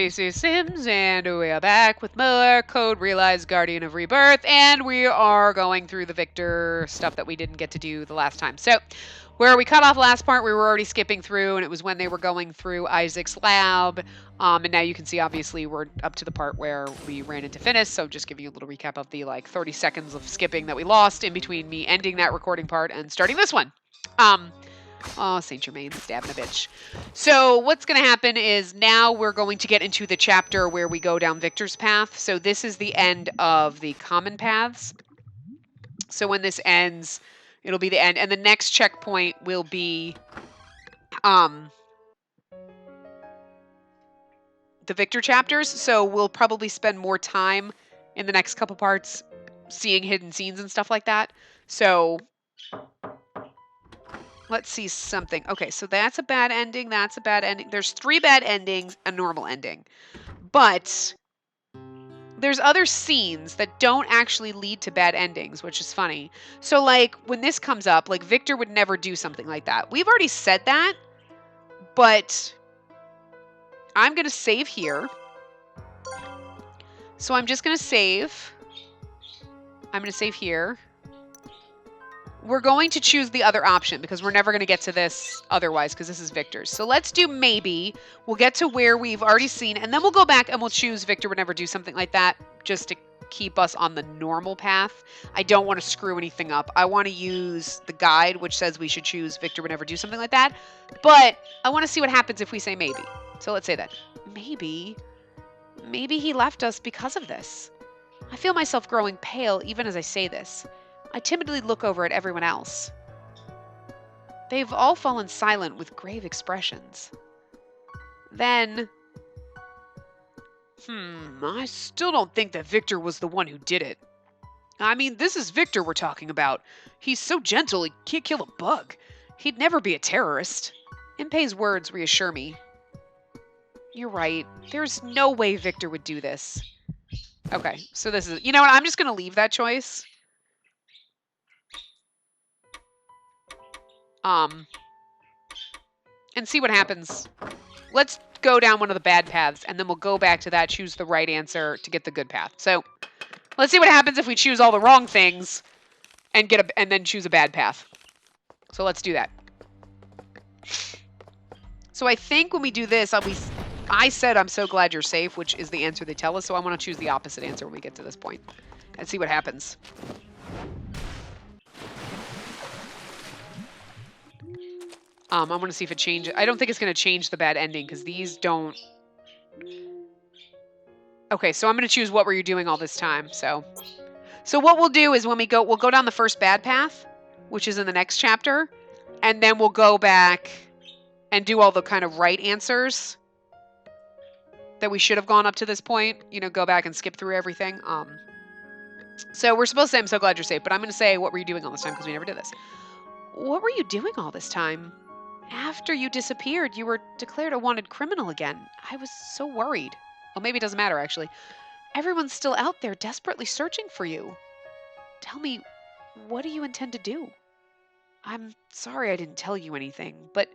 Spacey Sims, and we are back with more Code Realized Guardian of Rebirth, and we are going through the Victor stuff that we didn't get to do the last time. So, where we cut off last part, we were already skipping through, and it was when they were going through Isaac's lab, and now you can see, obviously, we're up to the part where we ran into Finis, so just giving you a little recap of the, 30 seconds of skipping that we lost in between me ending that recording part and starting this one. Oh, Saint Germain, stabbing a bitch. So what's going to happen is now we're going to get into the chapter where we go down Victor's path. So this is the end of the common paths. So when this ends, it'll be the end. And the next checkpoint will be the Victor chapters. So we'll probably spend more time in the next couple parts seeing hidden scenes and stuff like that. So let's see something. Okay, so that's a bad ending. That's a bad ending. There's 3 bad endings, a normal ending. But there's other scenes that don't actually lead to bad endings, which is funny. So, when this comes up, Victor would never do something like that. We've already said that, but I'm going to save here. So I'm just going to save. I'm going to save here. We're going to choose the other option because we're never going to get to this otherwise because this is Victor's. So let's do maybe. We'll get to where we've already seen, and then we'll go back and we'll choose Victor would never do something like that just to keep us on the normal path. I don't want to screw anything up. I want to use the guide, which says we should choose Victor would never do something like that. But I want to see what happens if we say maybe. So let's say that. Maybe he left us because of this. I feel myself growing pale even as I say this. I timidly look over at everyone else. They've all fallen silent with grave expressions. Then, I still don't think that Victor was the one who did it. I mean, this is Victor we're talking about. He's so gentle, he can't kill a bug. He'd never be a terrorist. Impei's words reassure me. You're right. There's no way Victor would do this. Okay, so this is... You know what? I'm just going to leave that choice. And see what happens. Let's go down one of the bad paths, and then we'll go back to that, choose the right answer to get the good path. So let's see what happens if we choose all the wrong things and then choose a bad path. So let's do that. So I think when we do this, I said I'm so glad you're safe, which is the answer they tell us. So I want to choose the opposite answer when we get to this point and see what happens. I want to see if it changes. I don't think it's going to change the bad ending because these don't. Okay, so I'm going to choose what were you doing all this time. So what we'll do is when we'll go down the first bad path, which is in the next chapter, and then we'll go back and do all the kind of right answers that we should have gone up to this point. You know, go back and skip through everything. So we're supposed to say I'm so glad you're safe, but I'm going to say what were you doing all this time because we never did this. What were you doing all this time? After you disappeared, you were declared a wanted criminal again. I was so worried. Well, maybe it doesn't matter, actually. Everyone's still out there desperately searching for you. Tell me, what do you intend to do? I'm sorry I didn't tell you anything, but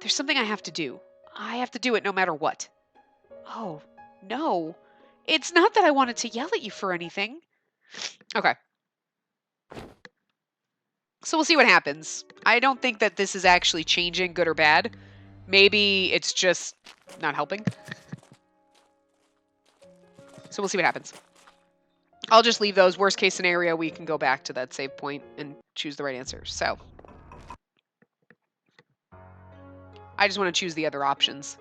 there's something I have to do. I have to do it no matter what. Oh, no. It's not that I wanted to yell at you for anything. Okay. So we'll see what happens. I don't think that this is actually changing, good or bad. Maybe it's just not helping. So we'll see what happens. I'll just leave those. Worst case scenario, we can go back to that save point and choose the right answer. So I just want to choose the other options.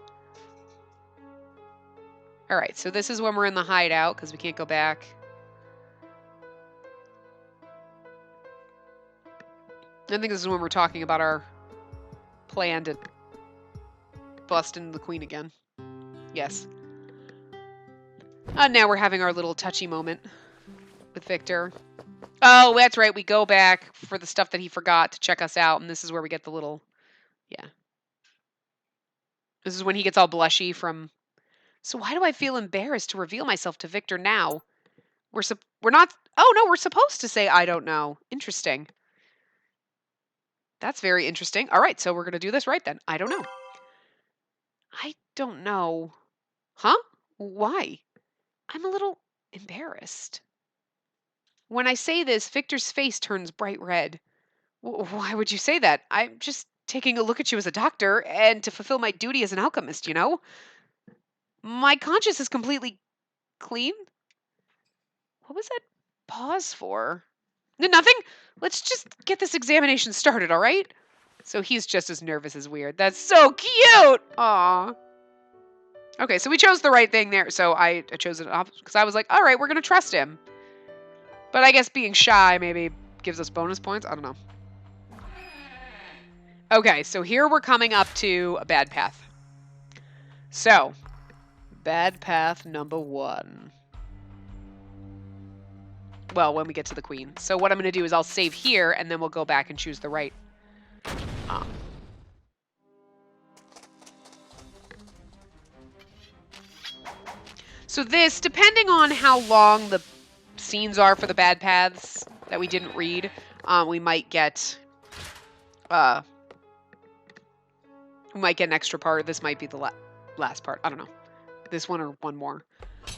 All right, so this is when we're in the hideout because we can't go back. I think this is when we're talking about our plan to bust into the queen again. Yes. And now we're having our little touchy moment with Victor. Oh, that's right. We go back for the stuff that he forgot to check us out. And this is where we get the little... Yeah. This is when he gets all blushy from... So why do I feel embarrassed to reveal myself to Victor now? We're not... Oh, no, we're supposed to say, I don't know. Interesting. That's very interesting. All right, so we're going to do this right then. I don't know. I don't know. Huh? Why? I'm a little embarrassed. When I say this, Victor's face turns bright red. Why would you say that? I'm just taking a look at you as a doctor and to fulfill my duty as an alchemist, you know? My conscience is completely clean. What was that pause for? Nothing. Let's just get this examination started, all right? So he's just as nervous as weird. That's so cute. Aw. Okay, so we chose the right thing there. So I chose it because I was like, all right, we're gonna trust him. But I guess being shy maybe gives us bonus points. I don't know. Okay, so here we're coming up to a bad path. So, bad path number 1. Well, when we get to the queen. So what I'm going to do is I'll save here, and then we'll go back and choose the right. So this, depending on how long the scenes are for the bad paths that we didn't read, we might get an extra part. This might be the last part. I don't know. This one or one more.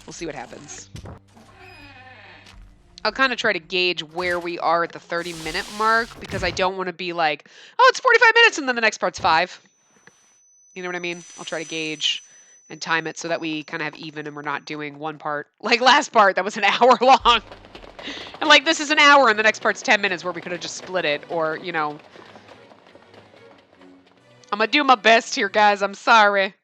We'll see what happens. I'll kind of try to gauge where we are at the 30-minute mark because I don't want to be like, oh, it's 45 minutes and then the next part's 5. You know what I mean? I'll try to gauge and time it so that we kind of have even and we're not doing one part. Like last part, that was an hour long. And like this is an hour and the next part's 10 minutes where we could have just split it or, you know. I'm going to do my best here, guys. I'm sorry.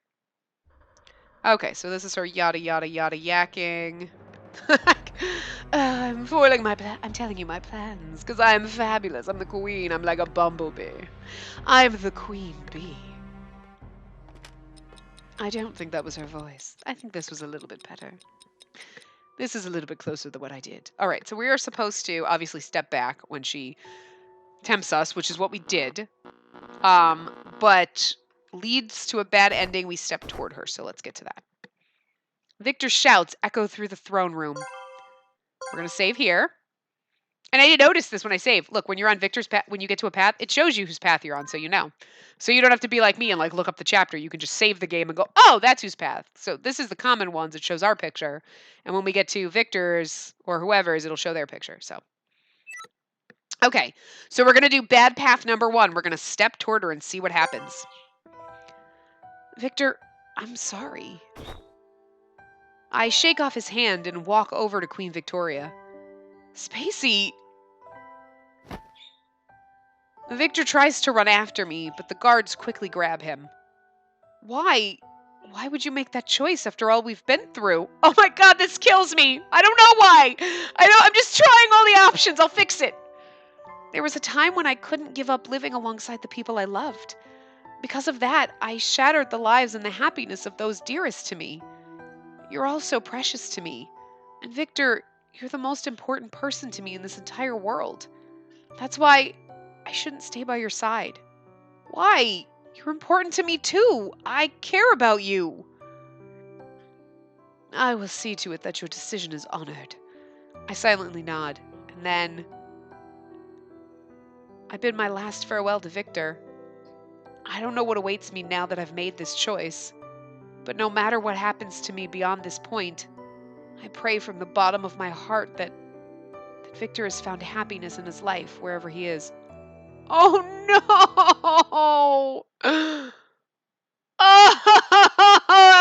Okay, so this is her yada yada yada yakking. I'm foiling my plan. I'm telling you my plans because I'm fabulous. I'm the queen. I'm like a bumblebee. I'm the queen bee. I don't think that was her voice. I think this was a little bit better. This is a little bit closer than what I did. All right, so we are supposed to obviously step back when she tempts us, which is what we did. But leads to a bad ending. We step toward her, so let's get to that. Victor's shouts echo through the throne room. We're going to save here. And I did notice this when I save. Look, when you're on Victor's path, when you get to a path, it shows you whose path you're on, so you know. So you don't have to be like me and like look up the chapter. You can just save the game and go, oh, that's whose path. So this is the common ones. It shows our picture. And when we get to Victor's or whoever's, it'll show their picture. So, okay. So we're going to do bad path number 1. We're going to step toward her and see what happens. Victor, I'm sorry. I shake off his hand and walk over to Queen Victoria. Spacey! Victor tries to run after me, but the guards quickly grab him. Why? Why would you make that choice after all we've been through? Oh my god, this kills me! I don't know why! I'm just trying all the options, I'll fix it! There was a time when I couldn't give up living alongside the people I loved. Because of that, I shattered the lives and the happiness of those dearest to me. You're all so precious to me. And Victor, you're the most important person to me in this entire world. That's why I shouldn't stay by your side. Why? You're important to me too. I care about you. I will see to it that your decision is honored. I silently nod, and then I bid my last farewell to Victor. I don't know what awaits me now that I've made this choice. But no matter what happens to me beyond this point, I pray from the bottom of my heart that Victor has found happiness in his life wherever he is. Oh no! Oh, that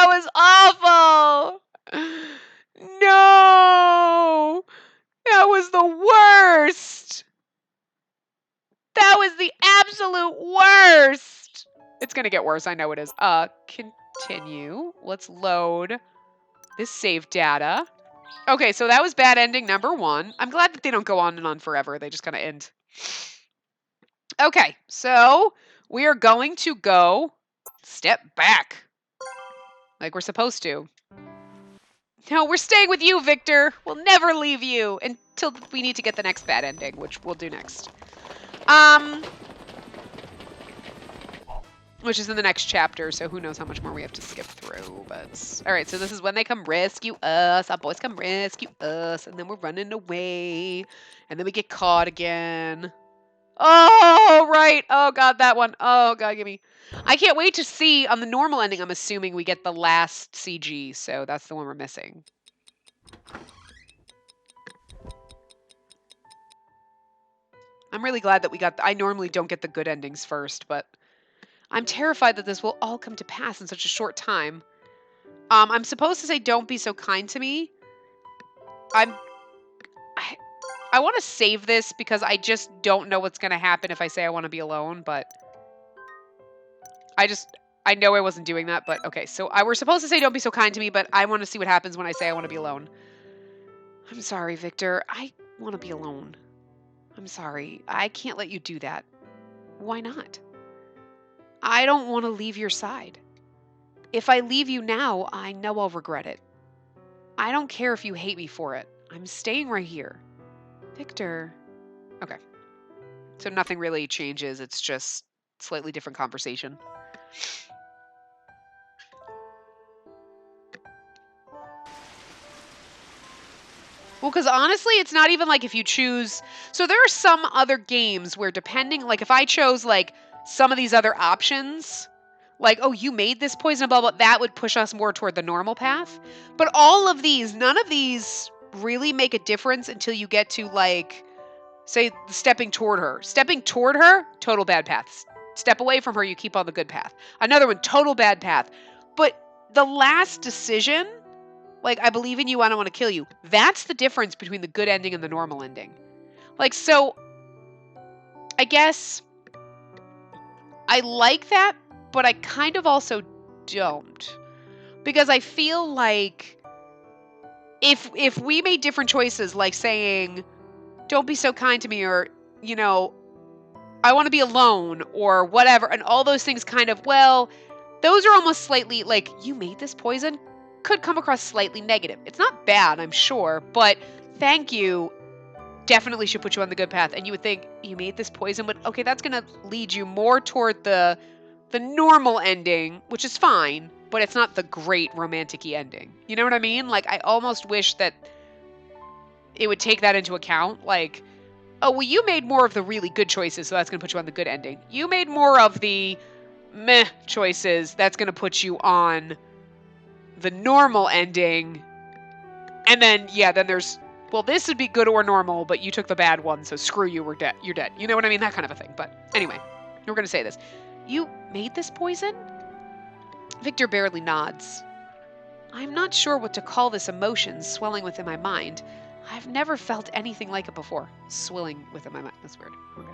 was awful! No! That was the worst! That was the absolute worst! It's gonna get worse, I know it is. Continue. Let's load this save data. Okay, so that was bad ending number 1. I'm glad that they don't go on and on forever. They just kind of end. Okay, so we are going to go step back. Like we're supposed to. No, we're staying with you, Victor. We'll never leave you until we need to get the next bad ending, which we'll do next. Which is in the next chapter, so who knows how much more we have to skip through. But all right, so this is when they come rescue us. Our boys come rescue us, and then we're running away, and then we get caught again. Oh, right. Oh, God, that one. Oh, God, give me. I can't wait to see on the normal ending. I'm assuming we get the last CG, so that's the one we're missing. I'm really glad that we got. I normally don't get the good endings first, but I'm terrified that this will all come to pass in such a short time. I'm supposed to say, "Don't be so kind to me." I, I want to save this because I just don't know what's going to happen if I say I want to be alone, but I know I wasn't doing that, but okay. So we're supposed to say, "Don't be so kind to me," but I want to see what happens when I say I want to be alone. I'm sorry, Victor. I want to be alone. I'm sorry. I can't let you do that. Why not? I don't want to leave your side. If I leave you now, I know I'll regret it. I don't care if you hate me for it. I'm staying right here. Victor. Okay. So nothing really changes. It's just slightly different conversation. Well, because honestly, it's not even like if you choose. So there are some other games where depending, like if I chose like some of these other options, like, oh, you made this poison, blah, blah, that would push us more toward the normal path. But all of these, none of these really make a difference until you get to like, say, stepping toward her. Stepping toward her, total bad path. Step away from her, you keep on the good path. Another one, total bad path. But the last decision, like, I believe in you, I don't want to kill you. That's the difference between the good ending and the normal ending. Like, so, I guess I like that, but I kind of also don't. Because I feel like if we made different choices, like saying, don't be so kind to me, or, you know, I want to be alone, or whatever, and all those things kind of, well, those are almost slightly, like, you made this poison, could come across slightly negative. It's not bad, I'm sure, but thank you definitely should put you on the good path. And you would think, you made this poison, but okay, that's going to lead you more toward the normal ending, which is fine, but it's not the great romantic-y ending. You know what I mean? Like, I almost wish that it would take that into account. Like, oh, well, you made more of the really good choices, so that's going to put you on the good ending. You made more of the meh choices, that's going to put you on the normal ending. And then, yeah, then there's, well, this would be good or normal, but you took the bad one, so screw you, we're dead. You're dead. You know what I mean? That kind of a thing. But anyway, we're going to say this. You made this poison? Victor barely nods. I'm not sure what to call this emotion swelling within my mind. I've never felt anything like it before. Swilling within my mind. That's weird. Okay.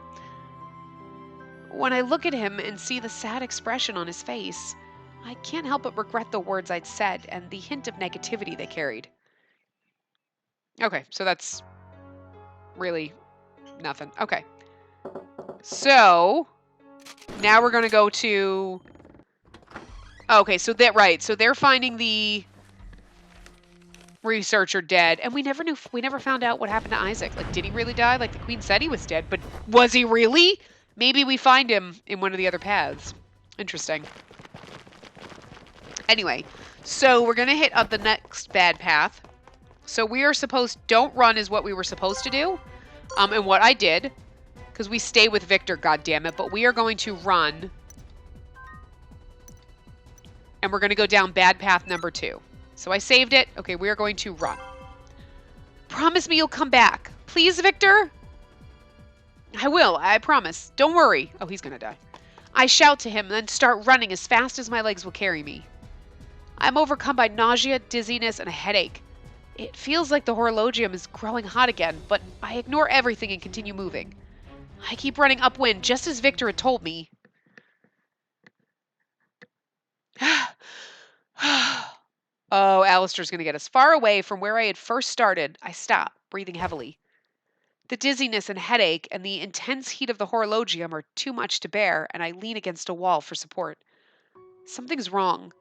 When I look at him and see the sad expression on his face, I can't help but regret the words I'd said and the hint of negativity they carried. Okay, so that's really nothing. Okay. So, now we're going to go to... Okay, so that, right. So they're finding the researcher dead, and we never found out what happened to Isaac. Like, did he really die? Like, the queen said he was dead, but was he really? Maybe we find him in one of the other paths. Interesting. Anyway, so we're going to hit up the next bad path. So we are supposed... Don't run is what we were supposed to do. And what I did, because we stay with Victor, goddammit, but we are going to run. And we're going to go down bad path number 2. So I saved it. Okay, we are going to run. Promise me you'll come back. Please, Victor? I will, I promise. Don't worry. Oh, he's going to die. I shout to him and then start running as fast as my legs will carry me. I'm overcome by nausea, dizziness, and a headache. It feels like the horologium is growing hot again, but I ignore everything and continue moving. I keep running upwind, just as Victor had told me. Oh, Alistair's going to get us far away from where I had first started. I stop, breathing heavily. The dizziness and headache and the intense heat of the horologium are too much to bear, and I lean against a wall for support. Something's wrong.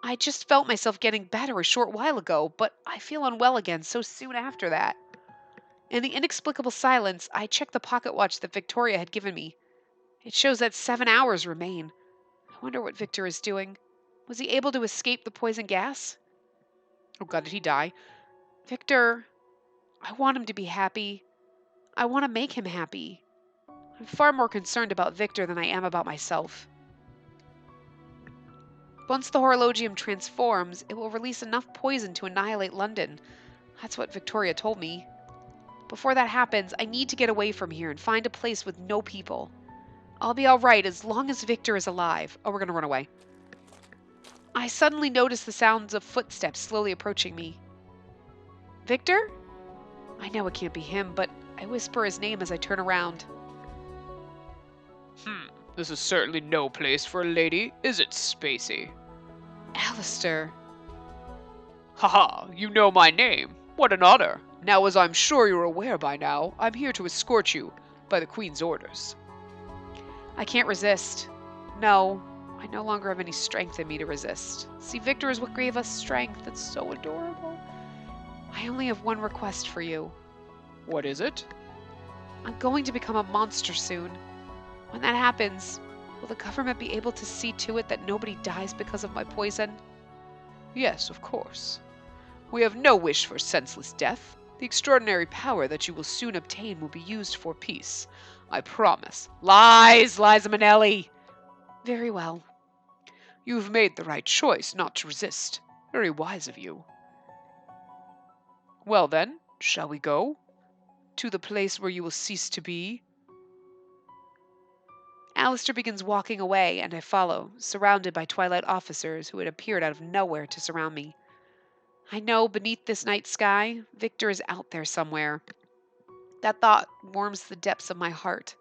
I just felt myself getting better a short while ago, but I feel unwell again so soon after that. In the inexplicable silence, I check the pocket watch that Victoria had given me. It shows that 7 hours remain. I wonder what Victor is doing. Was he able to escape the poison gas? Oh God, did he die? Victor, I want him to be happy. I want to make him happy. I'm far more concerned about Victor than I am about myself. Once the horologium transforms, it will release enough poison to annihilate London. That's what Victoria told me. Before that happens, I need to get away from here and find a place with no people. I'll be alright as long as Victor is alive. Oh, we're gonna run away. I suddenly notice the sounds of footsteps slowly approaching me. Victor? I know it can't be him, but I whisper his name as I turn around. This is certainly no place for a lady, is it, Spacey? Alistair. Haha, you know my name. What an honor. Now, as I'm sure you're aware by now, I'm here to escort you by the Queen's orders. I can't resist. No, I no longer have any strength in me to resist. See, Victor is what gave us strength. It's so adorable. I only have one request for you. What is it? I'm going to become a monster soon. When that happens, will the government be able to see to it that nobody dies because of my poison? Yes, of course. We have no wish for senseless death. The extraordinary power that you will soon obtain will be used for peace. I promise. Lies, Liza Minnelli. Very well. You've made the right choice not to resist. Very wise of you. Well then, shall we go? To the place where you will cease to be? Alistair begins walking away, and I follow, surrounded by Twilight officers who had appeared out of nowhere to surround me. I know beneath this night sky, Victor is out there somewhere. That thought warms the depths of my heart.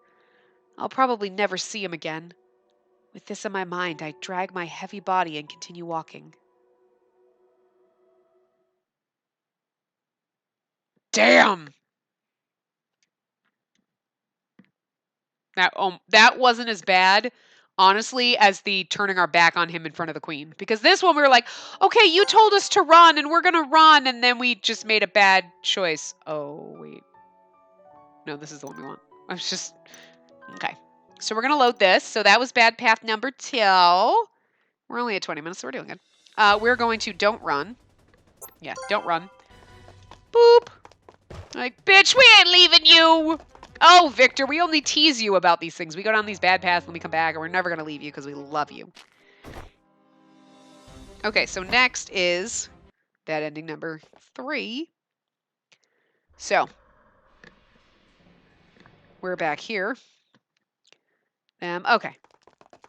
I'll probably never see him again. With this in my mind, I drag my heavy body and continue walking. Damn! That wasn't as bad, honestly, as the turning our back on him in front of the Queen. Because this one we were like, okay, you told us to run and we're gonna run, and then we just made a bad choice. Oh, wait. No, this is the one we want. I was just... Okay. So we're gonna load this. So that was bad path number 2. We're only at 20 minutes, so we're doing good. We're going to don't run. Yeah, don't run. Boop. Like, bitch, we ain't leaving you! Oh, Victor, we only tease you about these things. We go down these bad paths and we come back, and we're never going to leave you because we love you. Okay, so next is bad ending number 3. So, we're back here. Okay.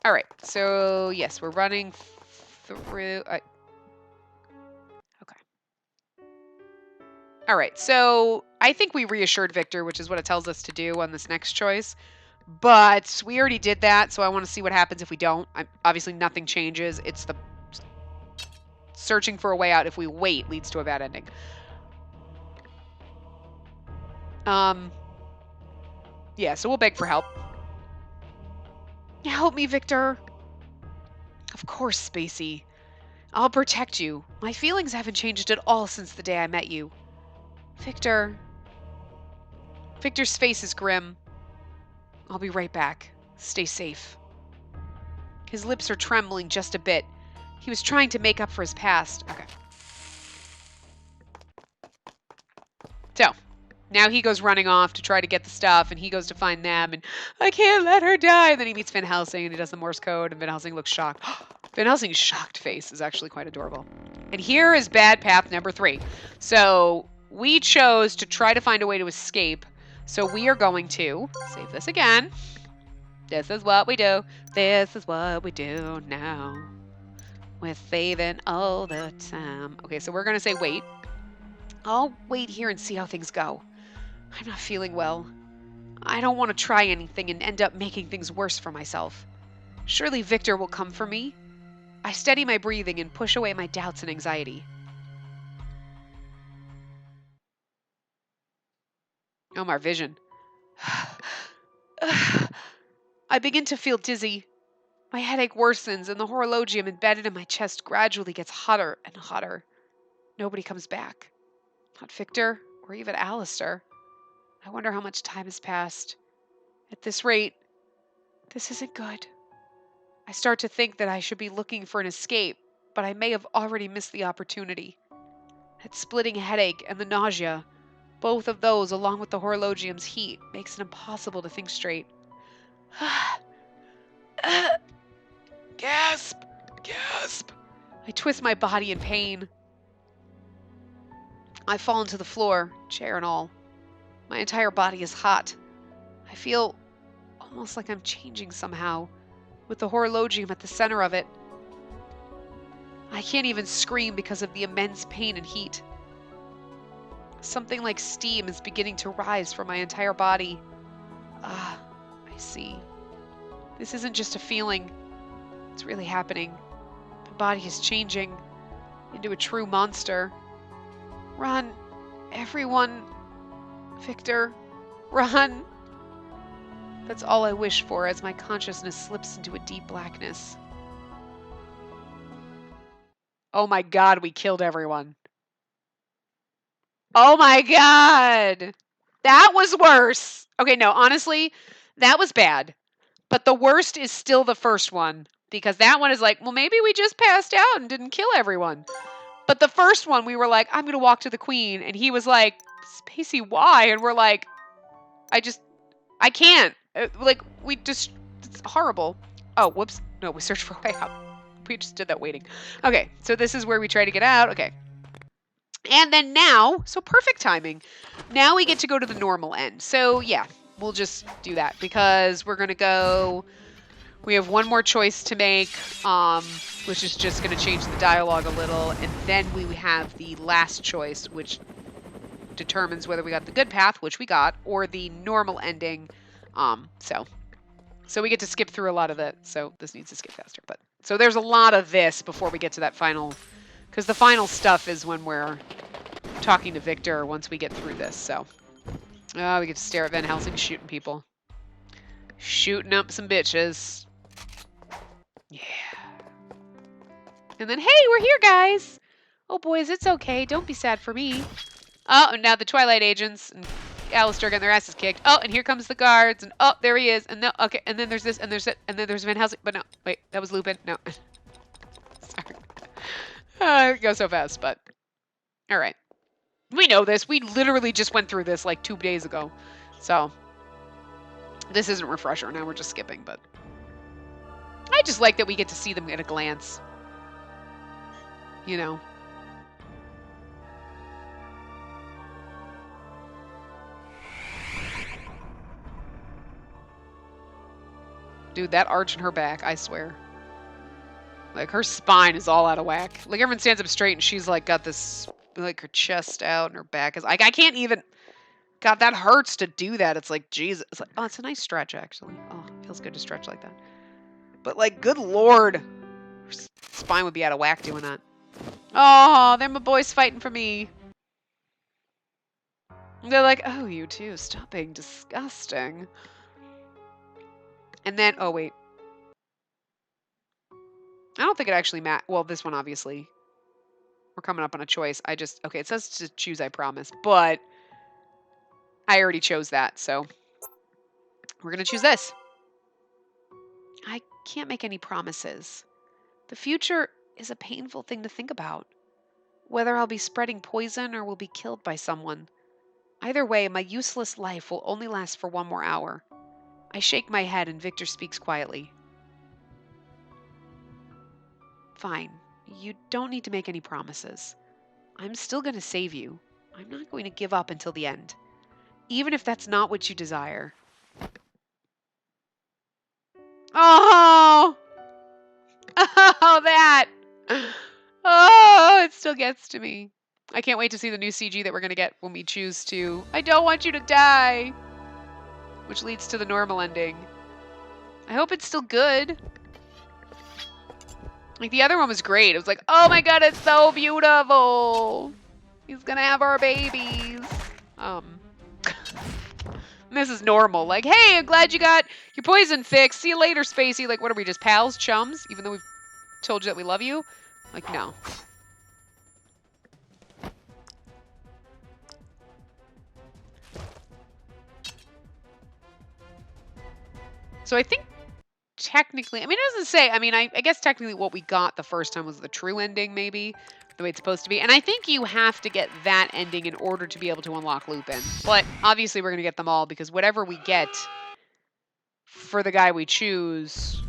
All right, so yes, we're running through... Okay. All right, so I think we reassured Victor, which is what it tells us to do on this next choice. But we already did that, so I want to see what happens if we don't. Obviously, nothing changes. It's the searching for a way out if we wait leads to a bad ending. Yeah, so we'll beg for help. Help me, Victor. Of course, Spacey. I'll protect you. My feelings haven't changed at all since the day I met you. Victor. Victor's face is grim. I'll be right back. Stay safe. His lips are trembling just a bit. He was trying to make up for his past. Okay. So, now he goes running off to try to get the stuff, and he goes to find them, and I can't let her die. And then he meets Van Helsing, and he does the Morse code, and Van Helsing looks shocked. Van Helsing's shocked face is actually quite adorable. And here is bad path number 3. So, we chose to try to find a way to escape. So we are going to save this again. This is what we do. This is what we do now. We're saving all the time. Okay, so we're going to say wait. I'll wait here and see how things go. I'm not feeling well. I don't want to try anything and end up making things worse for myself. Surely Victor will come for me. I steady my breathing and push away my doubts and anxiety. Oh, my vision. I begin to feel dizzy. My headache worsens, and the horologium embedded in my chest gradually gets hotter and hotter. Nobody comes back. Not Victor, or even Alistair. I wonder how much time has passed. At this rate, this isn't good. I start to think that I should be looking for an escape, but I may have already missed the opportunity. That splitting headache and the nausea, both of those, along with the horologium's heat, makes it impossible to think straight. Gasp! Gasp! I twist my body in pain. I fall into the floor, chair and all. My entire body is hot. I feel almost like I'm changing somehow, with the horologium at the center of it. I can't even scream because of the immense pain and heat. Something like steam is beginning to rise from my entire body. Ah, I see. This isn't just a feeling. It's really happening. My body is changing into a true monster. Run, everyone. Victor, run. That's all I wish for as my consciousness slips into a deep blackness. Oh my god, we killed everyone. Oh my god! That was worse. Okay, no, honestly, that was bad. But the worst is still the first one. Because that one is like, well, maybe we just passed out and didn't kill everyone. But the first one, we were like, I'm going to walk to the queen. And he was like, Spacey, why? And we're like, I can't. Like, it's horrible. Oh, whoops. No, we searched for a way out. We just did that waiting. Okay, so this is where we try to get out. Okay. And then now, so perfect timing. Now we get to go to the normal end. So yeah, we'll just do that because we're going to go, we have one more choice to make, which is just going to change the dialogue a little. And then we have the last choice, which determines whether we got the good path, which we got, or the normal ending. So we get to skip through a lot of that. So this needs to skip faster. But so there's a lot of this before we get to that final, because the final stuff is when we're talking to Victor once we get through this. So we get to stare at Van Helsing shooting people. Shooting up some bitches. Yeah. And then, hey, we're here, guys. Oh, boys, it's okay. Don't be sad for me. Oh, and now the Twilight agents and Alistair getting their asses kicked. Oh, and here comes the guards. And oh, there he is. And no, okay. And then there's this, and there's it, and then there's Van Helsing. But no, wait, that was Lupin. No. Sorry. It goes so fast, but all right. We know this. We literally just went through this like 2 days ago. So this isn't a refresher. Now we're just skipping, but I just like that we get to see them at a glance. You know. Dude, that arch in her back, I swear. Like, her spine is all out of whack. Like, everyone stands up straight and she's, like, got this, like, her chest out and her back is, like, I can't even, God, that hurts to do that. It's like, Jesus. It's like, oh, it's a nice stretch, actually. Oh, it feels good to stretch like that. But, like, good Lord. Her spine would be out of whack doing that. Oh, they're my boys fighting for me. They're like, oh, you too. Stop being disgusting. And then, oh, wait. I don't think it actually matters. Well, this one, obviously. We're coming up on a choice. Okay, it says to choose, I promise. But I already chose that, so we're going to choose this. I can't make any promises. The future is a painful thing to think about. Whether I'll be spreading poison or will be killed by someone. Either way, my useless life will only last for 1 more hour. I shake my head and Victor speaks quietly. Fine. You don't need to make any promises. I'm still going to save you. I'm not going to give up until the end. Even if that's not what you desire. Oh! Oh, that! Oh, it still gets to me. I can't wait to see the new CG that we're going to get when we choose to. I don't want you to die! Which leads to the normal ending. I hope it's still good. Like, the other one was great. It was like, oh my god, it's so beautiful. He's gonna have our babies. This is normal. Like, hey, I'm glad you got your poison fixed. See you later, Spacey. Like, what are we, just pals? Chums? Even though we've told you that we love you? Like, no. So I think technically, I mean, it doesn't say, I mean, I guess technically what we got the first time was the true ending, maybe, the way it's supposed to be. And I think you have to get that ending in order to be able to unlock Lupin. But obviously we're going to get them all because whatever we get for the guy we choose.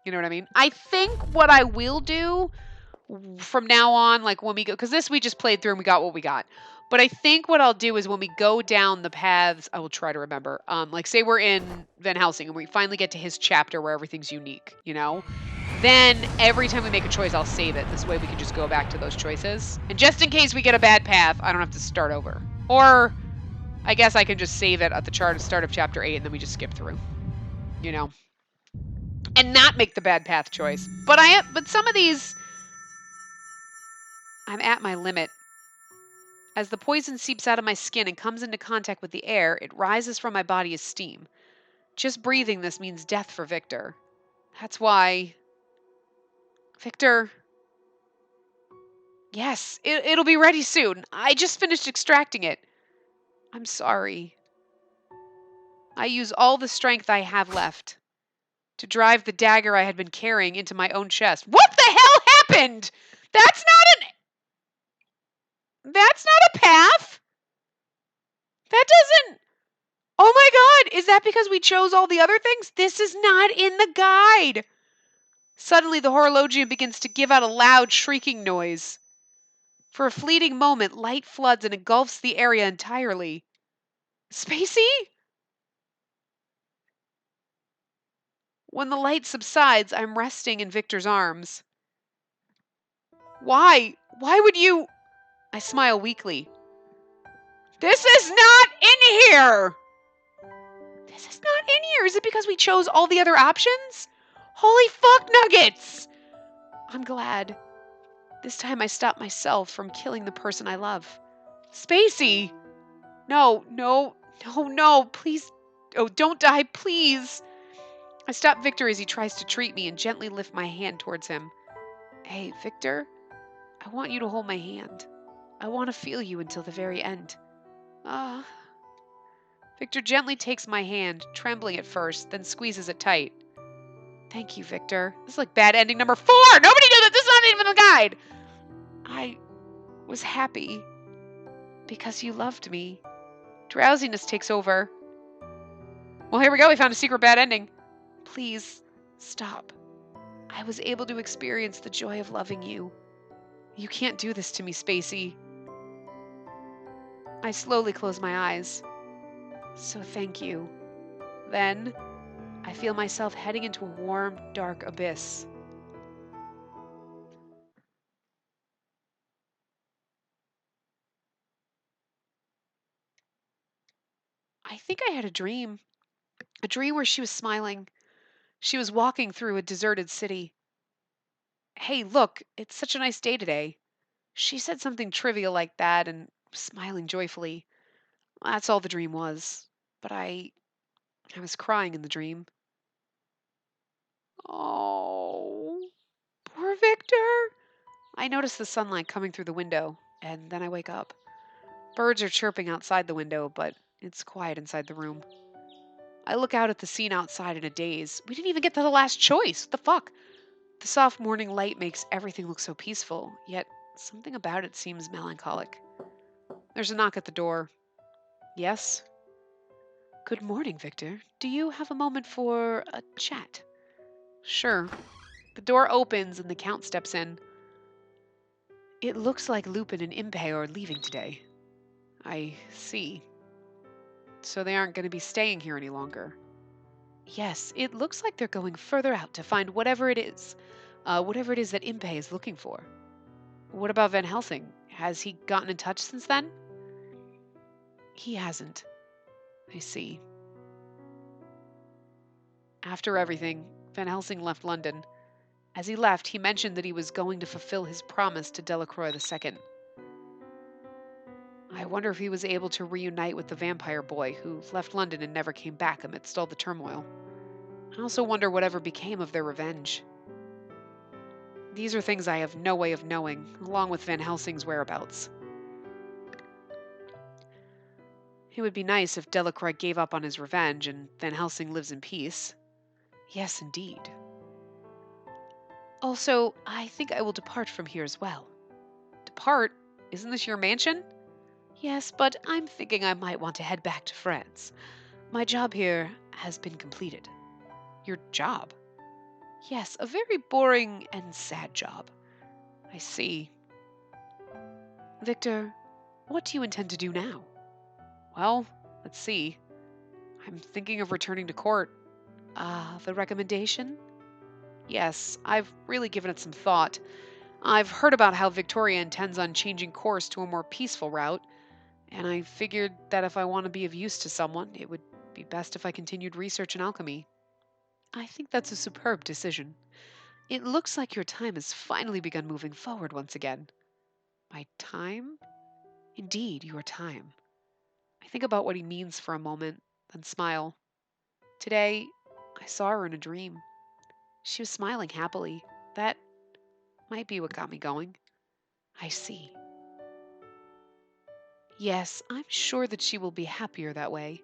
You know what I mean? I think what I will do from now on, like when we go, because this we just played through and we got what we got. But I think what I'll do is when we go down the paths, I will try to remember. Like say we're in Van Helsing and we finally get to his chapter where everything's unique, you know? Then every time we make a choice, I'll save it. This way we can just go back to those choices. And just in case we get a bad path, I don't have to start over. Or I guess I can just save it at the start of chapter 8 and then we just skip through. You know? And not make the bad path choice. But some of these I'm at my limit. As the poison seeps out of my skin and comes into contact with the air, it rises from my body as steam. Just breathing this means death for Victor. That's why... Victor... Yes, it'll be ready soon. I just finished extracting it. I'm sorry. I use all the strength I have left to drive the dagger I had been carrying into my own chest. What the hell happened? That's not a path. That doesn't... Oh my god, is that because we chose all the other things? This is not in the guide. Suddenly the horologium begins to give out a loud shrieking noise. For a fleeting moment, light floods and engulfs the area entirely. Spacey? When the light subsides, I'm resting in Victor's arms. Why? Why would you... I smile weakly. This is not in here! This is not in here. Is it because we chose all the other options? Holy fuck nuggets! I'm glad. This time I stopped myself from killing the person I love. Spacey! No, no, no, no, please. Oh, don't die, please. I stop Victor as he tries to treat me and gently lift my hand towards him. Hey, Victor, I want you to hold my hand. I want to feel you until the very end. Victor gently takes my hand, trembling at first, then squeezes it tight. Thank you, Victor. This is like bad ending number 4. Nobody knew that. This is not even the guide. I was happy because you loved me. Drowsiness takes over. Well, here we go. We found a secret bad ending. Please, stop. I was able to experience the joy of loving you. You can't do this to me, Spacey. I slowly close my eyes. So thank you. Then, I feel myself heading into a warm, dark abyss. I think I had a dream. A dream where she was smiling. She was walking through a deserted city. Hey, look, it's such a nice day today. She said something trivial like that and smiling joyfully. That's all the dream was. But I was crying in the dream. Oh, poor Victor. I notice the sunlight coming through the window, and then I wake up. Birds are chirping outside the window, but it's quiet inside the room. I look out at the scene outside in a daze. We didn't even get to the last choice. What the fuck? The soft morning light makes everything look so peaceful, yet something about it seems melancholic. There's a knock at the door. Yes? Good morning, Victor. Do you have a moment for a chat? Sure. The door opens and the Count steps in. It looks like Lupin and Impey are leaving today. I see. So they aren't going to be staying here any longer. Yes, it looks like they're going further out to find whatever it is that Impey is looking for. What about Van Helsing? Has he gotten in touch since then? He hasn't. I see. After everything, Van Helsing left London. As he left, he mentioned that he was going to fulfill his promise to Delacroix II. I wonder if he was able to reunite with the vampire boy who left London and never came back amidst all the turmoil. I also wonder whatever became of their revenge. These are things I have no way of knowing, along with Van Helsing's whereabouts. It would be nice if Delacroix gave up on his revenge and Van Helsing lives in peace. Yes, indeed. Also, I think I will depart from here as well. Depart? Isn't this your mansion? Yes, but I'm thinking I might want to head back to France. My job here has been completed. Your job? Yes, a very boring and sad job. I see. Victor, what do you intend to do now? Well, let's see. I'm thinking of returning to court. The recommendation? Yes, I've really given it some thought. I've heard about how Victoria intends on changing course to a more peaceful route, and I figured that if I want to be of use to someone, it would be best if I continued research in alchemy. I think that's a superb decision. It looks like your time has finally begun moving forward once again. My time? Indeed, your time. I think about what he means for a moment, then smile. Today, I saw her in a dream. She was smiling happily. That might be what got me going. I see. Yes, I'm sure that she will be happier that way.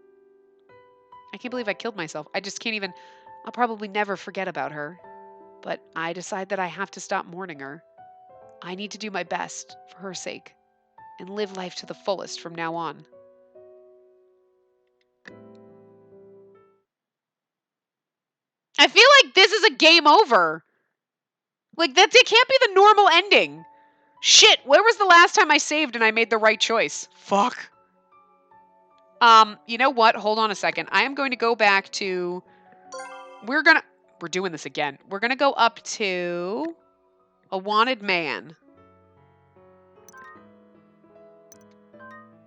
I can't believe I killed myself. I just can't even. I'll probably never forget about her. But I decide that I have to stop mourning her. I need to do my best for her sake and live life to the fullest from now on. I feel like this is a game over. Like, it can't be the normal ending. Shit, where was the last time I saved and I made the right choice? Fuck. You know what? Hold on a second. I am going to go back to... We're doing this again. We're gonna go up to... A wanted man.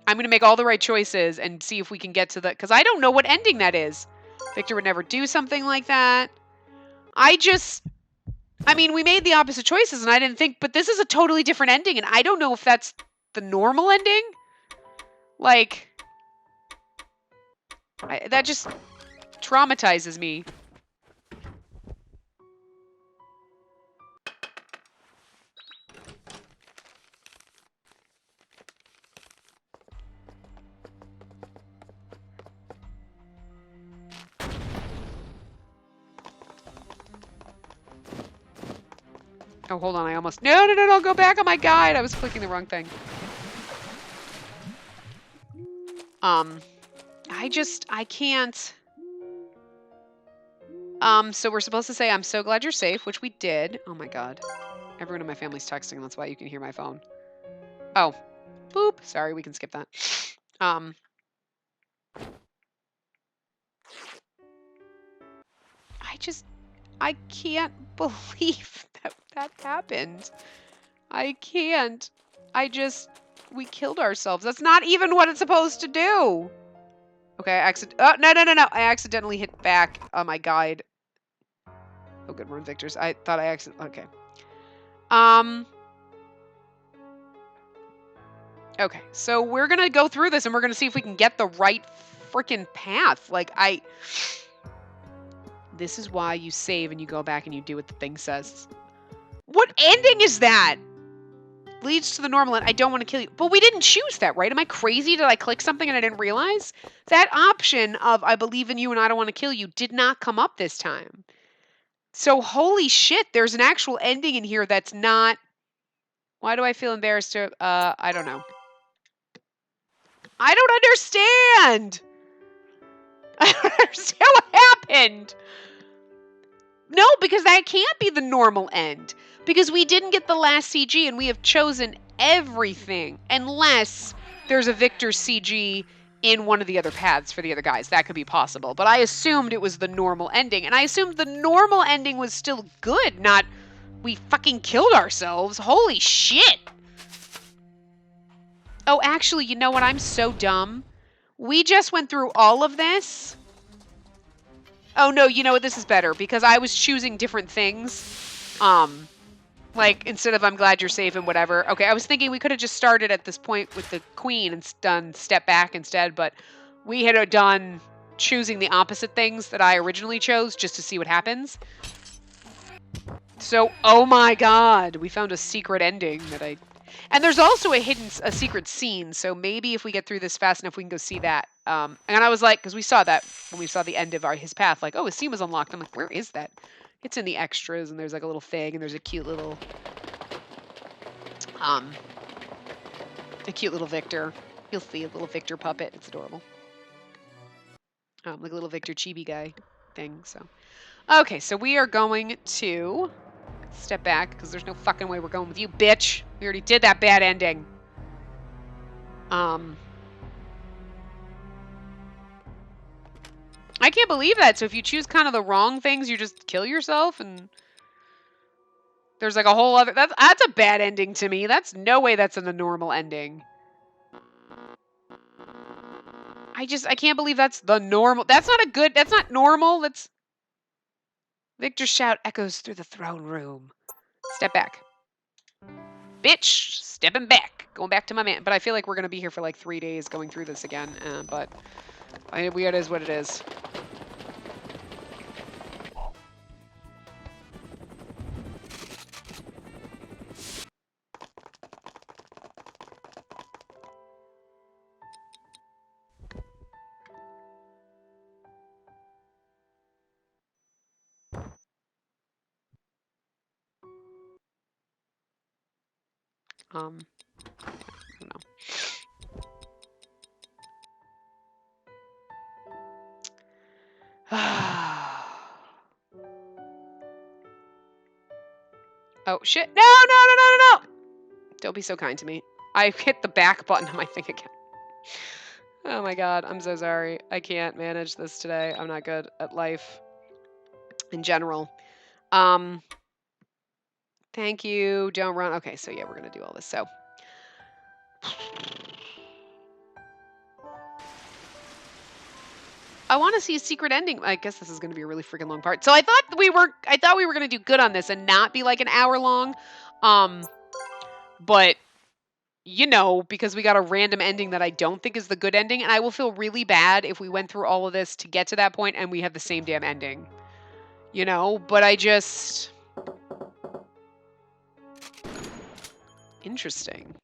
I'm gonna make all the right choices and see if we can get to the... Because I don't know what ending that is. Victor would never do something like that. I mean, we made the opposite choices and I didn't think... But this is a totally different ending and I don't know if that's the normal ending. Like... that just traumatizes me. Oh, hold on. I almost... No, go back on my guide. I was clicking the wrong thing. I can't... So we're supposed to say, I'm so glad you're safe, which we did. Oh my god. Everyone in my family's texting, that's why you can hear my phone. Oh. Boop. Sorry, we can skip that. I can't believe that happened. I can't. We killed ourselves. That's not even what it's supposed to do. Okay, oh, no. I accidentally hit back on my guide. Oh, good, we're in Victor's. I thought I accidentally... Okay. Okay, so we're gonna go through this and we're gonna see if we can get the right freaking path. Like, This is why you save and you go back and you do what the thing says. What ending is that? Leads to the normal end. I don't want to kill you. But we didn't choose that, right? Am I crazy? Did I click something and I didn't realize? That option of I believe in you and I don't want to kill you did not come up this time. So holy shit, there's an actual ending in here that's not... Why do I feel embarrassed to... I don't know. I don't understand! I don't understand what happened! No, because that can't be the normal end. Because we didn't get the last CG and we have chosen everything. Unless there's a Victor CG in one of the other paths for the other guys. That could be possible. But I assumed it was the normal ending. And I assumed the normal ending was still good, not we fucking killed ourselves. Holy shit! Oh, actually, you know what? I'm so dumb. We just went through all of this. Oh, no, you know what? This is better, because I was choosing different things. Like, instead of I'm glad you're safe and whatever. Okay, I was thinking we could have just started at this point with the queen and done step back instead, but we had done choosing the opposite things that I originally chose just to see what happens. So, oh my god, we found a secret ending that I... And there's also a secret scene, so maybe if we get through this fast enough, we can go see that. And I was like, because we saw that when we saw the end of his path, like, oh, his scene was unlocked. I'm like, where is that? It's in the extras, and there's like a little thing, and there's a cute little, Victor. You'll see a little Victor puppet. It's adorable. Like a little Victor chibi guy thing. So, okay, so we are going to step back because there's no fucking way we're going with you, bitch. We already did that bad ending. I can't believe that. So if you choose kind of the wrong things, you just kill yourself, and there's like a whole other. That's a bad ending to me. That's no way that's in a normal ending. I can't believe that's the normal. That's not a good. That's not normal. That's. Victor's shout echoes through the throne room. Step back. Bitch, stepping back. Going back to my man. But I feel like we're going to be here for like 3 days going through this again. But it is what it is. I don't know. Oh, shit. No, no, no, no, no, no! Don't be so kind to me. I hit the back button on my thing again. Oh my god, I'm so sorry. I can't manage this today. I'm not good at life in general. Thank you. Don't run. Okay, so yeah, we're gonna do all this. So. I want to see a secret ending. I guess this is going to be a really freaking long part. So I thought we were going to do good on this and not be like an hour long. But you know, because we got a random ending that I don't think is the good ending, and I will feel really bad if we went through all of this to get to that point and we have the same damn ending. You know, but interesting.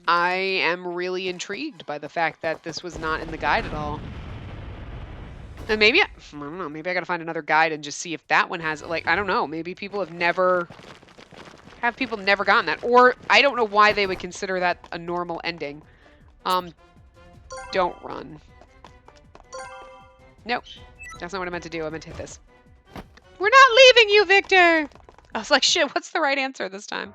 I am really intrigued by the fact that this was not in the guide at all. And maybe, I don't know, maybe I gotta find another guide and just see if that one has, like, I don't know, maybe people have never gotten that. Or, I don't know why they would consider that a normal ending. Don't run. Nope, that's not what I meant to do. I meant to hit this. We're not leaving you, Victor! I was like, shit, what's the right answer this time?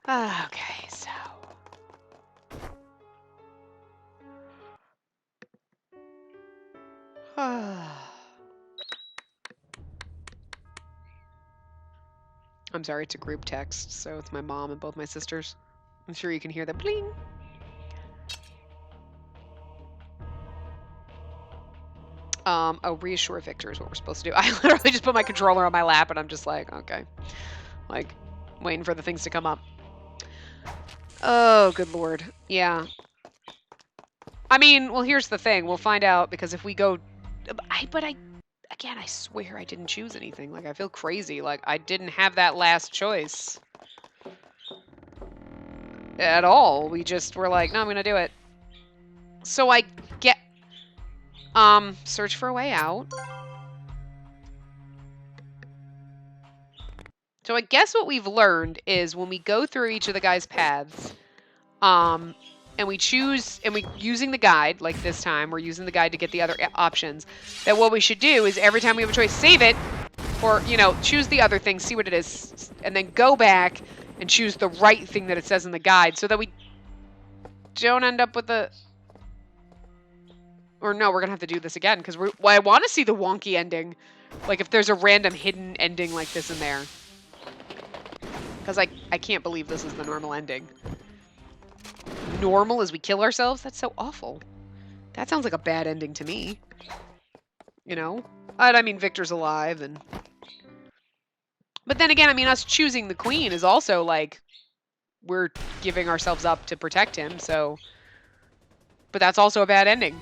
Okay, so. I'm sorry, it's a group text, so it's my mom and both my sisters. I'm sure you can hear the bling. Oh, reassure Victor is what we're supposed to do. I literally just put my controller on my lap and I'm just like, okay. Like, waiting for the things to come up. Oh, good lord. Yeah. I mean, well, here's the thing. We'll find out because if we go... Again, I swear I didn't choose anything. Like, I feel crazy. Like, I didn't have that last choice. At all. We just were like, no, I'm gonna do it. So I get... search for a way out. So I guess what we've learned is when we go through each of the guys' paths, and we choose, and we using the guide, like this time, we're using the guide to get the other options, that what we should do is every time we have a choice, save it, or, you know, choose the other thing, see what it is, and then go back and choose the right thing that it says in the guide so that we don't end up with the... Or no, we're going to have to do this again, because I want to see the wonky ending. Like, if there's a random hidden ending like this in there. Because I can't believe this is the normal ending. Normal as we kill ourselves? That's so awful. That sounds like a bad ending to me. You know? I mean, Victor's alive, and... But then again, I mean, us choosing the queen is also, like... We're giving ourselves up to protect him, so... But that's also a bad ending.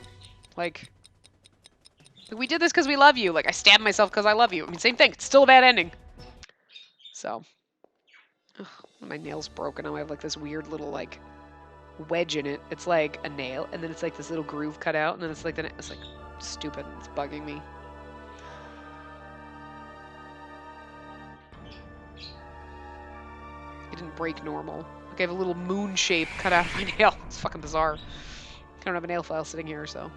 Like, we did this because we love you. Like, I stabbed myself because I love you. I mean, same thing. It's still a bad ending. So, Ugh, my nail's broken. Now I have like this weird little like wedge in it. It's like a nail, and then it's like this little groove cut out, and then it's like it's like stupid. It's bugging me. It didn't break normal. Like I have a little moon shape cut out of my nail. It's fucking bizarre. I don't have a nail file sitting here, so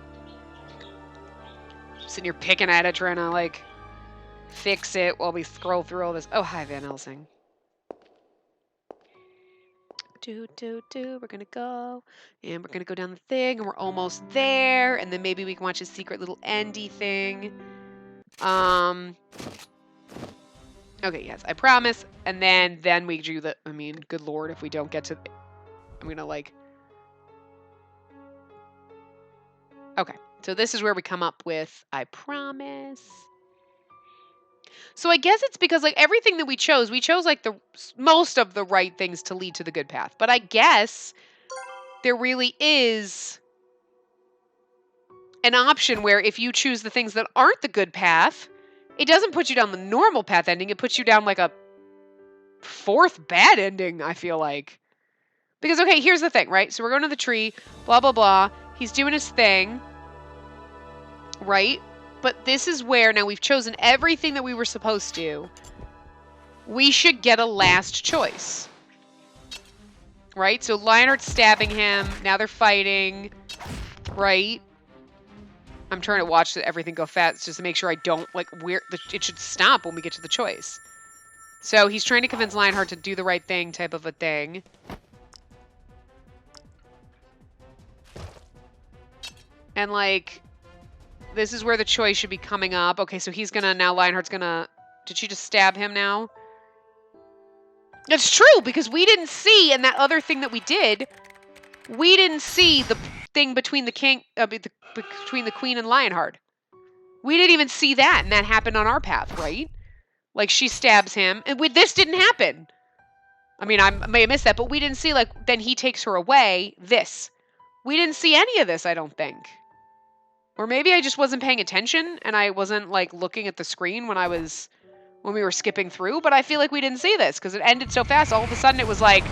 sitting here picking at it, trying to like fix it while we scroll through all this. Oh, hi, Van Helsing. We're gonna go, and we're gonna go down the thing, and we're almost there, and then maybe we can watch a secret little endy thing. Okay, yes, I promise. And then we do the, I mean, good lord, if we don't get to, I'm gonna like, okay, so this is where we come up with, I promise. So I guess it's because like everything that we chose like the most of the right things to lead to the good path. But I guess there really is an option where if you choose the things that aren't the good path, it doesn't put you down the normal path ending. It puts you down like a fourth bad ending, I feel like. Because, okay, here's the thing, right? So we're going to the tree, blah, blah, blah. He's doing his thing, right? But this is where, now we've chosen everything that we were supposed to. We should get a last choice. Right? So Lionheart's stabbing him. Now they're fighting. Right? I'm trying to watch everything go fast just to make sure I don't, like, it should stop when we get to the choice. So he's trying to convince Lionheart to do the right thing type of a thing. And, like, this is where the choice should be coming up. Okay, so he's gonna, now Lionheart's gonna, did she just stab him now? It's true, because we didn't see, in that other thing that we did, we didn't see the thing between the king, between the queen and Lionheart. We didn't even see that, and that happened on our path, right? Like, she stabs him, and this didn't happen. I mean, I may have missed that, but we didn't see, like, then he takes her away, this. We didn't see any of this, I don't think. Or maybe I just wasn't paying attention, and I wasn't, like, looking at the screen when we were skipping through, but I feel like we didn't see this, because it ended so fast, all of a sudden it was like,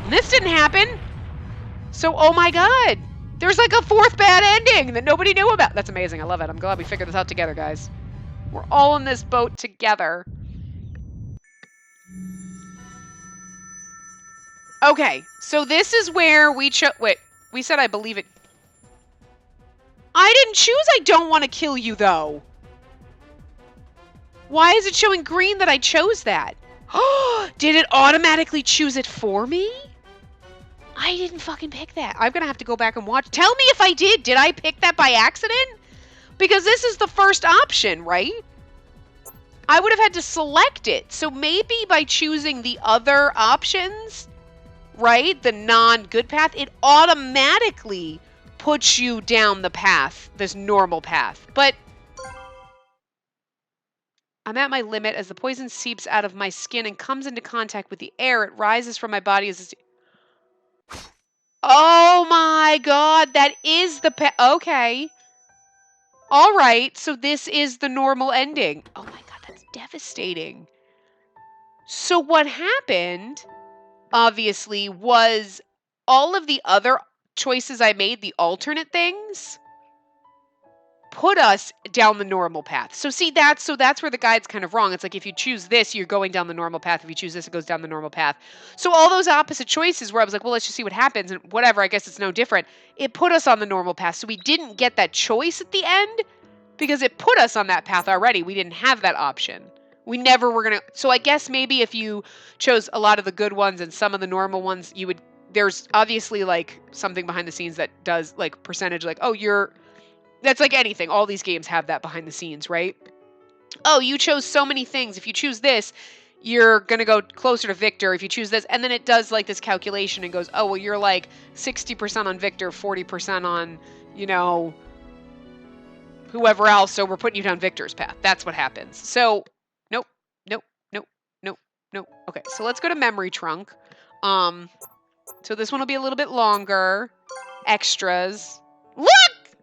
this didn't happen! So, oh my god! There's like a fourth bad ending that nobody knew about! That's amazing, I love it. I'm glad we figured this out together, guys. We're all in this boat together. Okay, so this is where we wait, we said I believe it. I didn't choose I don't want to kill you, though. Why is it showing green that I chose that? Did it automatically choose it for me? I didn't fucking pick that. I'm gonna have to go back and watch. Tell me if I did. Did I pick that by accident? Because this is the first option, right? I would have had to select it. So maybe by choosing the other options, right, the non-good path, it automatically puts you down the path, this normal path. But I'm at my limit. As the poison seeps out of my skin and comes into contact with the air, it rises from my body as oh my god, that is the okay. All right, so this is the normal ending. Oh my god, that's devastating. So what happened, obviously, was all of the other choices I made, the alternate things, put us down the normal path. So see, that's where the guide's kind of wrong. It's like if you choose this, you're going down the normal path. If you choose this, it goes down the normal path. So all those opposite choices where I was like, well, let's just see what happens and whatever, I guess it's no different. It put us on the normal path. So we didn't get that choice at the end because it put us on that path already. We didn't have that option. We never were going to. So I guess maybe if you chose a lot of the good ones and some of the normal ones, you would, there's obviously like something behind the scenes that does like percentage, like, oh, that's like anything. All these games have that behind the scenes, right? Oh, you chose so many things. If you choose this, you're going to go closer to Victor. If you choose this, and then it does like this calculation and goes, oh, well, you're like 60% on Victor, 40% on, you know, whoever else. So we're putting you down Victor's path. That's what happens. So, nope, nope, nope, nope, nope. Okay, so let's go to Memory Trunk. So this one will be a little bit longer. Extras. Look!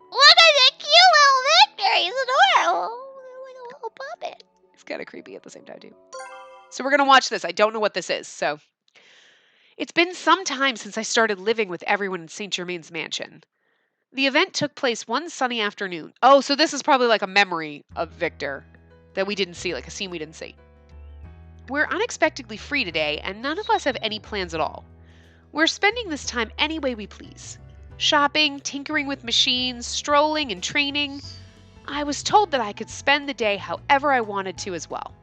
Look at that cute little Victor. He's adorable. Like a little puppet. It's kind of creepy at the same time, too. So we're going to watch this. I don't know what this is. So it's been some time since I started living with everyone in St. Germain's mansion. The event took place one sunny afternoon. Oh, so this is probably like a memory of Victor that we didn't see, like a scene we didn't see. We're unexpectedly free today, and none of us have any plans at all. We're spending this time any way we please. Shopping, tinkering with machines, strolling, and training. I was told that I could spend the day however I wanted to as well.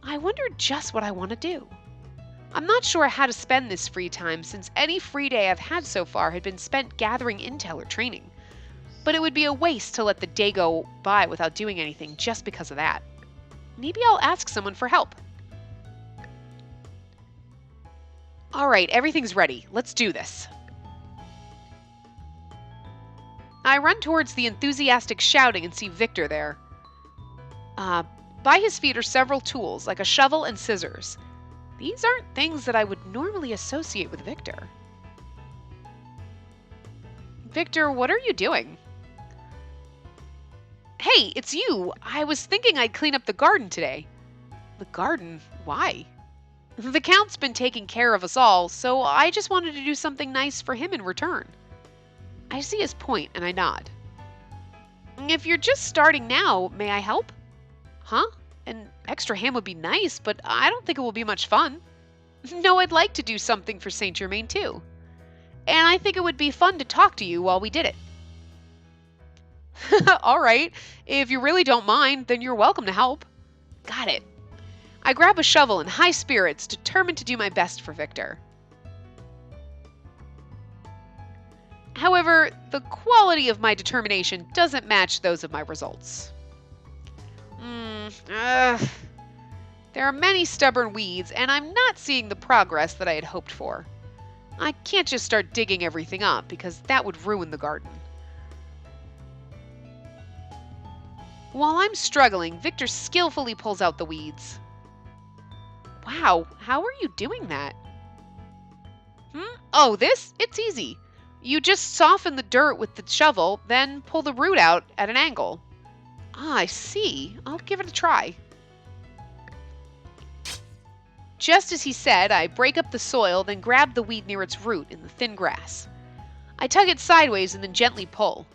I wondered just what I want to do. I'm not sure how to spend this free time since any free day I've had so far had been spent gathering intel or training. But it would be a waste to let the day go by without doing anything just because of that. Maybe I'll ask someone for help. All right, everything's ready. Let's do this. I run towards the enthusiastic shouting and see Victor there. By his feet are several tools, like a shovel and scissors. These aren't things that I would normally associate with Victor. Victor, what are you doing? Hey, it's you! I was thinking I'd clean up the garden today. The garden? Why? The Count's been taking care of us all, so I just wanted to do something nice for him in return. I see his point and I nod. If you're just starting now, may I help? Huh? An extra hand would be nice, but I don't think it will be much fun. No, I'd like to do something for St. Germain too. And I think it would be fun to talk to you while we did it. All right, if you really don't mind, then you're welcome to help. Got it. I grab a shovel in high spirits, determined to do my best for Victor. However, the quality of my determination doesn't match those of my results. There are many stubborn weeds, and I'm not seeing the progress that I had hoped for. I can't just start digging everything up, because that would ruin the garden. While I'm struggling, Victor skillfully pulls out the weeds. Wow, how are you doing that? Oh, this? It's easy. You just soften the dirt with the shovel, then pull the root out at an angle. Ah, I see. I'll give it a try. Just as he said, I break up the soil, then grab the weed near its root in the thin grass. I tug it sideways and then gently pull.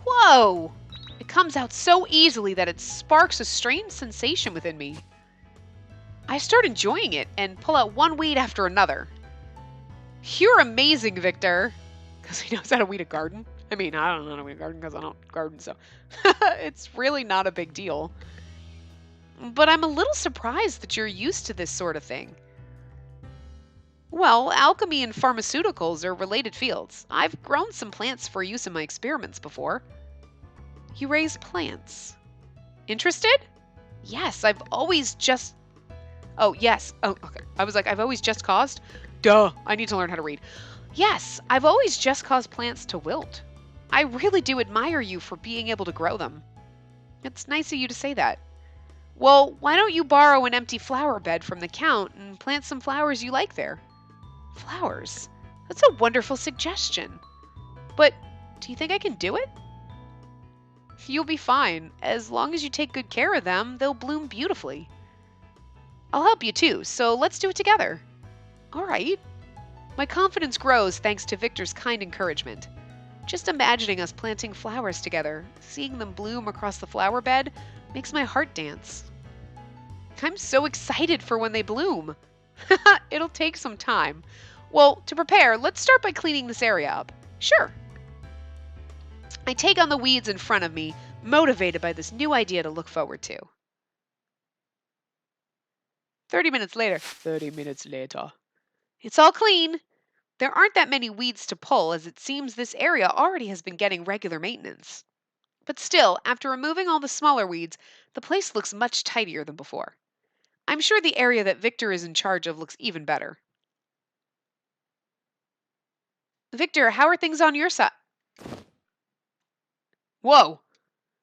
Whoa! It comes out so easily that it sparks a strange sensation within me. I start enjoying it and pull out one weed after another. You're amazing, Victor. Because he knows how to weed a garden. I mean, I don't know how to weed a garden because I don't garden, so it's really not a big deal. But I'm a little surprised that you're used to this sort of thing. Well, alchemy and pharmaceuticals are related fields. I've grown some plants for use in my experiments before. You raise plants. Interested? Yes, I've always just... Oh, yes. Oh, okay. I was like, I've always just caused? Duh, I need to learn how to read. Yes, I've always just caused plants to wilt. I really do admire you for being able to grow them. It's nice of you to say that. Well, why don't you borrow an empty flower bed from the Count and plant some flowers you like there? Flowers? That's a wonderful suggestion. But do you think I can do it? You'll be fine. As long as you take good care of them, they'll bloom beautifully. I'll help you too, so let's do it together. All right. My confidence grows thanks to Victor's kind encouragement. Just imagining us planting flowers together, seeing them bloom across the flower bed, makes my heart dance. I'm so excited for when they bloom. It'll take some time. Well, to prepare, let's start by cleaning this area up. Sure. I take on the weeds in front of me, motivated by this new idea to look forward to. 30 minutes later. 30 minutes later. It's all clean. There aren't that many weeds to pull, as it seems this area already has been getting regular maintenance. But still, after removing all the smaller weeds, the place looks much tidier than before. I'm sure the area that Victor is in charge of looks even better. Victor, how are things on your side? Whoa!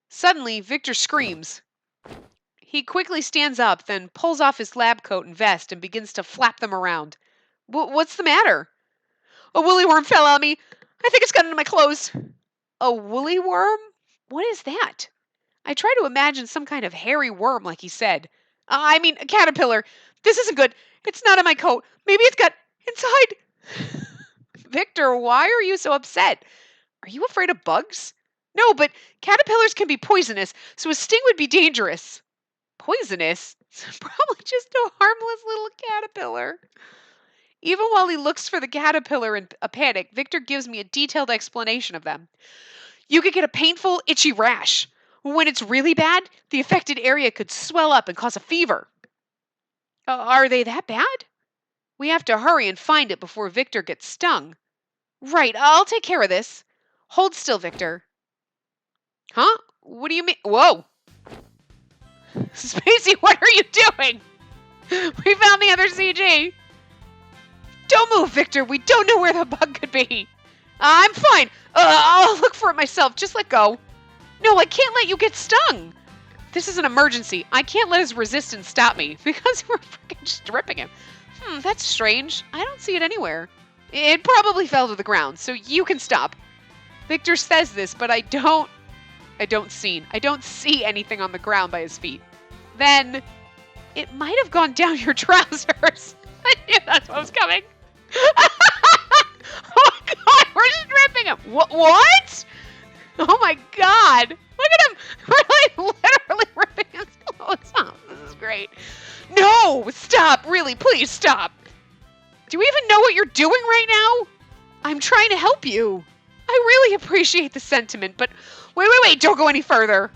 Suddenly, Victor screams. He quickly stands up, then pulls off his lab coat and vest and begins to flap them around. What's the matter? A woolly worm fell on me. I think it's got into my clothes. A woolly worm? What is that? I try to imagine some kind of hairy worm like he said. I mean, a caterpillar. This isn't good. It's not in my coat. Maybe it's got inside. Victor, why are you so upset? Are you afraid of bugs? No, but caterpillars can be poisonous, so a sting would be dangerous. Poisonous? It's probably just a harmless little caterpillar. Even while he looks for the caterpillar in a panic, Victor gives me a detailed explanation of them. You could get a painful, itchy rash. When it's really bad, the affected area could swell up and cause a fever. Are they that bad? We have to hurry and find it before Victor gets stung. Right, I'll take care of this. Hold still, Victor. Huh? What do you mean? Whoa! Spacey, what are you doing? We found the other CG. Don't move, Victor. We don't know where the bug could be. I'm fine. I'll look for it myself. Just let go. No, I can't let you get stung. This is an emergency. I can't let his resistance stop me because we're freaking stripping him. That's strange. I don't see it anywhere. It probably fell to the ground, so you can stop. Victor says this, but I don't see anything on the ground by his feet. Then it might have gone down your trousers. I knew that's what was coming. Oh my god, we're stripping him. What? Oh my god. Look at him. We're like literally ripping his clothes off. This is great. No, stop. Really, please stop. Do you even know what you're doing right now? I'm trying to help you. I really appreciate the sentiment, but wait, don't go any further.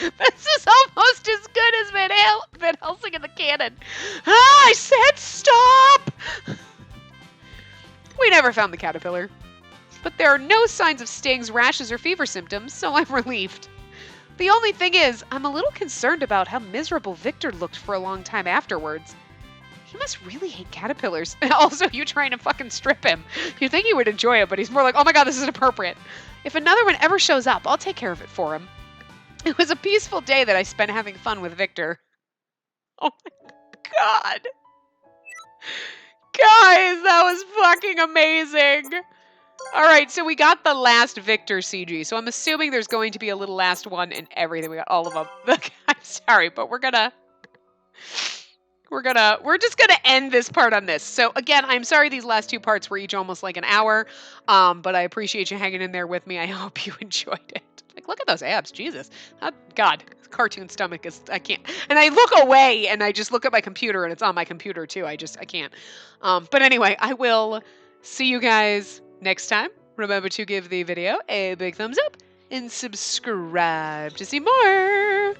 This is almost as good as Van Helsing in the cannon. I said stop! We never found the caterpillar. But there are no signs of stings, rashes, or fever symptoms, so I'm relieved. The only thing is, I'm a little concerned about how miserable Victor looked for a long time afterwards. He must really hate caterpillars. Also, you trying to fucking strip him. You'd think he would enjoy it, but he's more like, oh my god, this is inappropriate. If another one ever shows up, I'll take care of it for him. It was a peaceful day that I spent having fun with Victor. Oh my god. Guys, that was fucking amazing. Alright, so we got the last Victor CG. So I'm assuming there's going to be a little last one and everything. We got all of them. I'm sorry, but we're just gonna end this part on this. So again, I'm sorry these last two parts were each almost like an hour. But I appreciate you hanging in there with me. I hope you enjoyed it. Like, look at those abs, Jesus. God, cartoon stomach is, I can't. And I look away and I just look at my computer and it's on my computer too. I can't. But anyway, I will see you guys next time. Remember to give the video a big thumbs up and subscribe to see more.